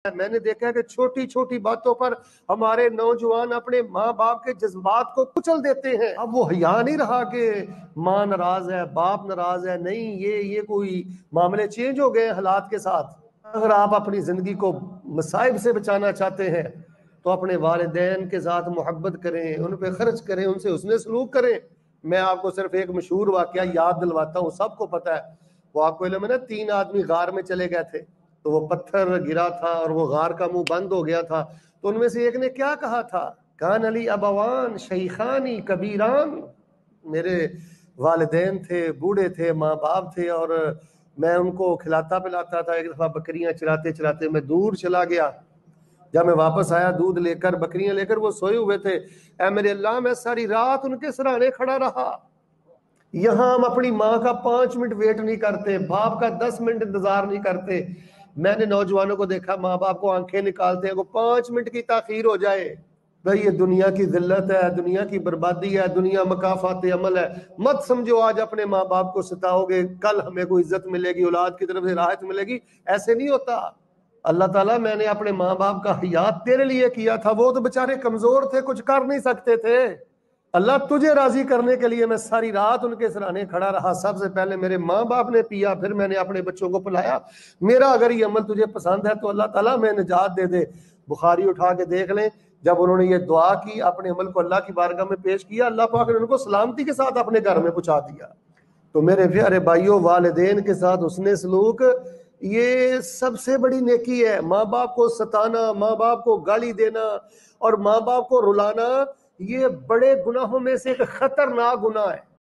میں نے دیکھا ہے کہ چھوٹی چھوٹی باتوں پر ہمارے نوجوان اپنے ماں باپ کے جذبات کو کچل دیتے ہیں. اب وہ حیا نہیں رہا کہ ماں ناراض ہے، باپ ناراض ہے. نہیں، یہ کوئی معاملے چینج ہو گئے حالات کے ساتھ. اگر آپ اپنی زندگی کو مصائب سے بچانا چاہتے ہیں تو اپنے والدین کے ساتھ محبت کریں، ان پہ خرچ کریں، ان سے حسن سلوک کریں. میں آپ کو صرف ایک مشہور واقعہ یاد دلواتا ہوں، سب کو پتہ ہے. وہ آپ کو علم ہے نا، 3 آدمی غار میں چلے گئے تھے تو وہ پتھر گرا تھا اور وہ غار کا منہ بند ہو گیا تھا. تو ان میں سے ایک نے کیا کہا تھا؟ کان علی ابوان شیخانی کبیران. میرے والدین تھے، بوڑھے تھے، ماں باپ تھے، اور میں ان کو کھلاتا پلاتا تھا. ایک دفعہ بکریاں چراتے چراتے میں دور چلا گیا. جب میں واپس آیا دودھ لے کر، بکریاں لے کر، وہ سوئے ہوئے تھے. اے میرے اللہ، میں ساری رات ان کے سرانے کھڑا رہا. یہاں ہم اپنی ماں کا 5 منٹ ویٹ نہیں کرتے، باپ کا 10 منٹ انتظار نہیں کرتے. میں نے نوجوانوں کو دیکھا، ماں باپ کو آنکھیں نکالتے ہیں، وہ 5 منٹ کی تاخیر ہو جائے. بھئی یہ دنیا کی ذلت ہے، دنیا کی بربادی ہے، دنیا مکافات عمل ہے. مت سمجھو آج اپنے ماں باپ کو ستاؤ گے کل ہمیں کوئی عزت ملے گی، اولاد کی طرف سے راحت ملے گی. ایسے نہیں ہوتا. اللہ تعالیٰ، میں نے اپنے ماں باپ کا حیات تیرے لیے کیا تھا، وہ تو بےچارے کمزور تھے، کچھ کر نہیں سکتے تھے. اللہ تجھے راضی کرنے کے لیے میں ساری رات ان کے سرانے کھڑا رہا. سب سے پہلے میرے ماں باپ نے پیا، پھر میں نے اپنے بچوں کو پلایا. میرا اگر یہ عمل تجھے پسند ہے تو اللہ تعالیٰ میں نجات دے دے. بخاری اٹھا کے دیکھ لیں، جب انہوں نے یہ دعا کی، اپنے عمل کو اللہ کی بارگاہ میں پیش کیا، اللہ پاک نے ان کو سلامتی کے ساتھ اپنے گھر میں پہنچا دیا. تو میرے پیارے بھائیوں، والدین کے ساتھ حسن سلوک یہ سب سے بڑی نیکی ہے. ماں باپ کو ستانا، ماں باپ کو گالی دینا اور ماں باپ کو رلانا، یہ بڑے گناہوں میں سے ایک خطرناک گناہ ہے.